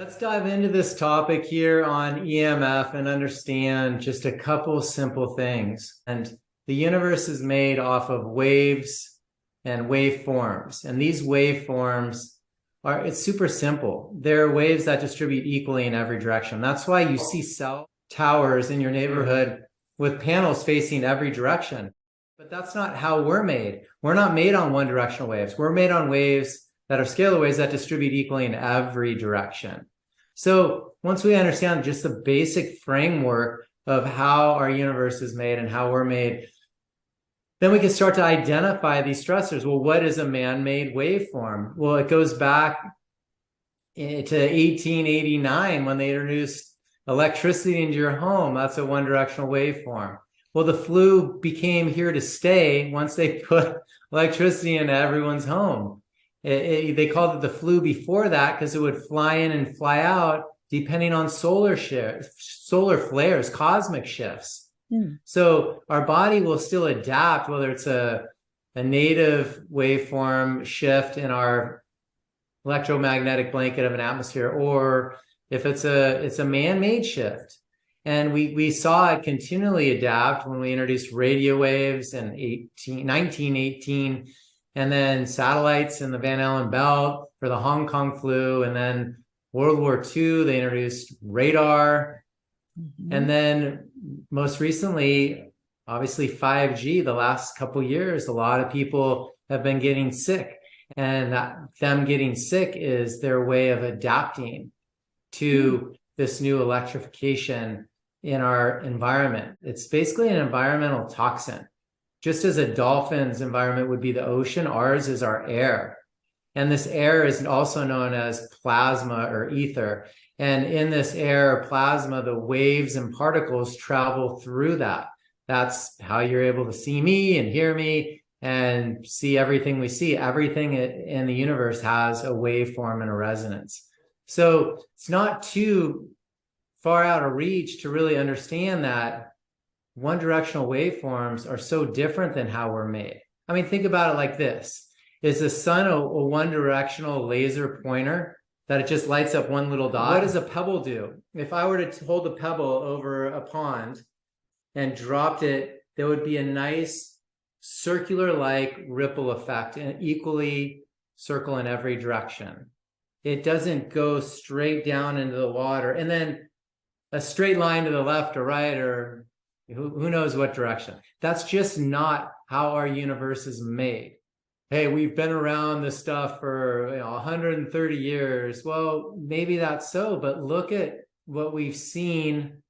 Let's dive into this topic here on EMF and understand just a couple simple things. And the universe is made off of waves and waveforms. And these waveforms it's super simple. They're waves that distribute equally in every direction. That's why you see cell towers in your neighborhood with panels facing every direction. But that's not how we're made. We're not made on one directional waves. We're made on waves that are scalar waves that distribute equally in every direction. So once we understand just the basic framework of how our universe is made and how we're made, then we can start to identify these stressors. Well, what is a man-made waveform? Well, it goes back to 1889 when they introduced electricity into your home. That's a one-directional waveform. Well, the flu became here to stay once they put electricity into everyone's home. They called it the flu before that because it would fly in and fly out depending on solar flares, cosmic shifts. So our body will still adapt, whether it's a native waveform shift in our electromagnetic blanket of an atmosphere, or if it's a man-made shift. And we saw it continually adapt when we introduced radio waves in 1918, and then satellites in the Van Allen belt for the Hong Kong flu, and then World War II, they introduced radar. And then most recently, obviously 5G, the last couple years, a lot of people have been getting sick, and them getting sick is their way of adapting to this new electrification in our environment. It's basically an environmental toxin. Just as a dolphin's environment would be the ocean, ours is our air. And this air is also known as plasma or ether. And in this air, plasma, the waves and particles travel through that. That's how you're able to see me and hear me and see everything we see. Everything in the universe has a waveform and a resonance. So it's not too far out of reach to really understand that one-directional waveforms are so different than how we're made. I mean, think about it like this. Is the sun a one-directional laser pointer that it just lights up one little dot? What does a pebble do? If I were to hold a pebble over a pond and dropped it, there would be a nice circular-like ripple effect and equally circle in every direction. It doesn't go straight down into the water and then a straight line to the left or right, or who knows what direction. That's just not how our universe is made. Hey, we've been around this stuff for 130 years. Well, maybe that's so, but look at what we've seen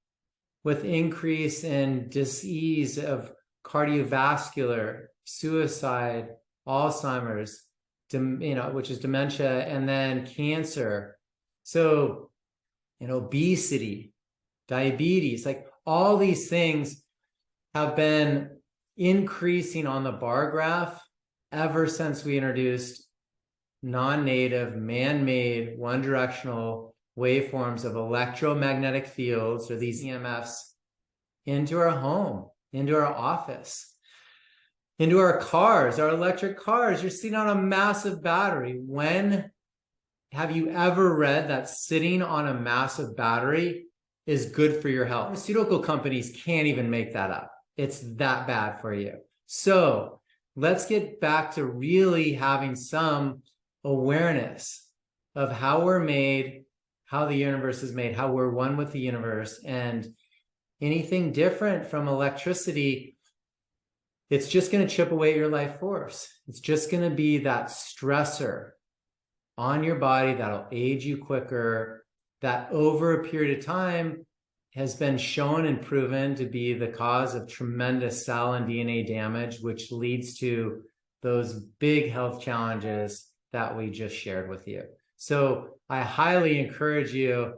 with increase in disease of cardiovascular, suicide, Alzheimer's, which is dementia, and then cancer. So, obesity, diabetes, like all these things have been increasing on the bar graph ever since we introduced non-native, man-made, one-directional waveforms of electromagnetic fields, or these EMFs, into our home, into our office, into our cars, our electric cars. You're sitting on a massive battery. When have you ever read that sitting on a massive battery is good for your health? Pharmaceutical companies can't even make that up. It's that bad for you. So let's get back to really having some awareness of how we're made, how the universe is made, how we're one with the universe. And anything different from electricity, it's just going to chip away at your life force. It's just going to be that stressor on your body that'll age you quicker, that over a period of time has been shown and proven to be the cause of tremendous cell and DNA damage, which leads to those big health challenges that we just shared with you. So I highly encourage you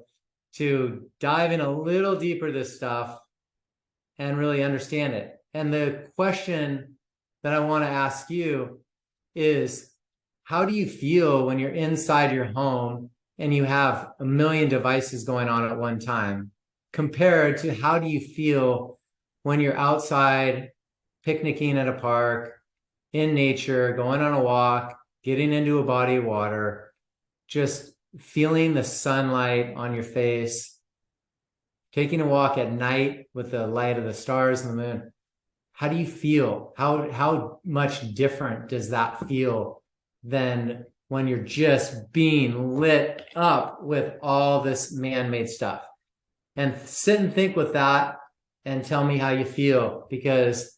to dive in a little deeper this stuff and really understand it. And the question that I want to ask you is, how do you feel when you're inside your home and you have a million devices going on at one time, compared to how do you feel when you're outside picnicking at a park, in nature, going on a walk, getting into a body of water, just feeling the sunlight on your face, taking a walk at night with the light of the stars and the moon. How do you feel? How much different does that feel than when you're just being lit up with all this man-made stuff? And sit and think with that and tell me how you feel, because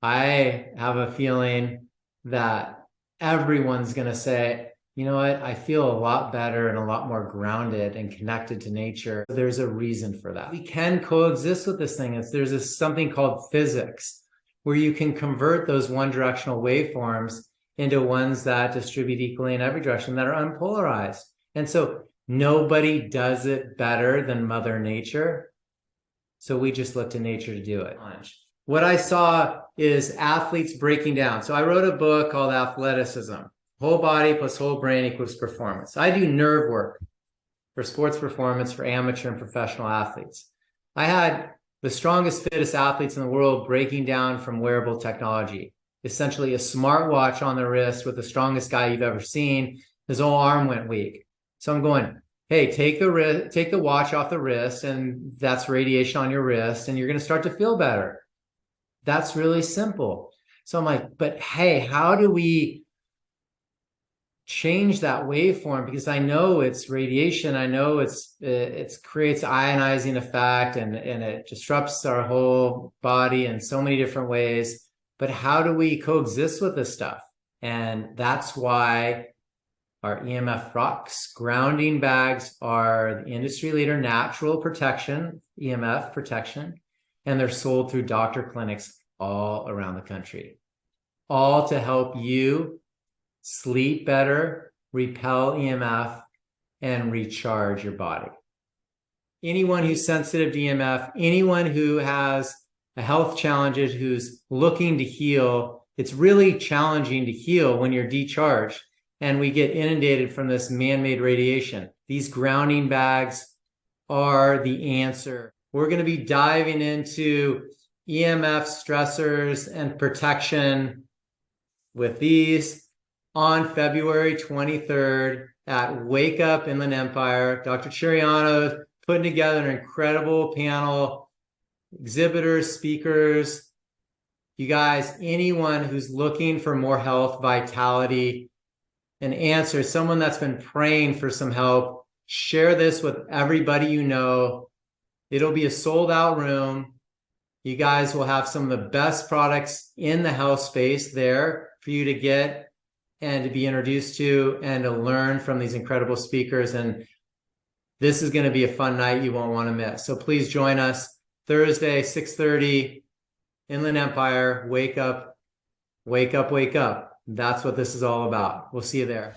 I have a feeling that everyone's going to say, you know what, I feel a lot better and a lot more grounded and connected to nature. There's a reason for that. We can coexist with this thing. There's something called physics, where you can convert those one-directional waveforms into ones that distribute equally in every direction, that are unpolarized. And so nobody does it better than Mother Nature. So we just look to nature to do it. What I saw is athletes breaking down. So I wrote a book called Athleticism. Whole body plus whole brain equals performance. I do nerve work for sports performance for amateur and professional athletes. I had the strongest, fittest athletes in the world breaking down from wearable technology. Essentially a smartwatch on the wrist with the strongest guy you've ever seen. His whole arm went weak. So I'm going, hey, take the watch off the wrist, and that's radiation on your wrist, and you're going to start to feel better. That's really simple. So I'm like, but hey, how do we change that waveform? Because I know it's radiation. I know it creates ionizing effect, and it disrupts our whole body in so many different ways. But how do we coexist with this stuff? And that's why our EMF rocks grounding bags are the industry leader, natural protection, EMF protection, and they're sold through doctor clinics all around the country, all to help you sleep better, repel EMF, and recharge your body. Anyone who's sensitive to EMF, anyone who has a health challenges, who's looking to heal, it's really challenging to heal when you're decharged and we get inundated from this man-made radiation. These grounding bags are the answer. We're going to be diving into EMF stressors and protection with these on February 23rd at Wake Up Inland Empire. Dr. Chiriano putting together an incredible panel, exhibitors, speakers. You guys, anyone who's looking for more health, vitality, an answer, someone that's been praying for some help, share this with everybody you know. It'll be a sold-out room. You guys will have some of the best products in the health space there for you to get and to be introduced to and to learn from these incredible speakers. And this is going to be a fun night you won't want to miss. So please join us Thursday, 6:30, Inland Empire. Wake up, wake up, wake up. That's what this is all about. We'll see you there.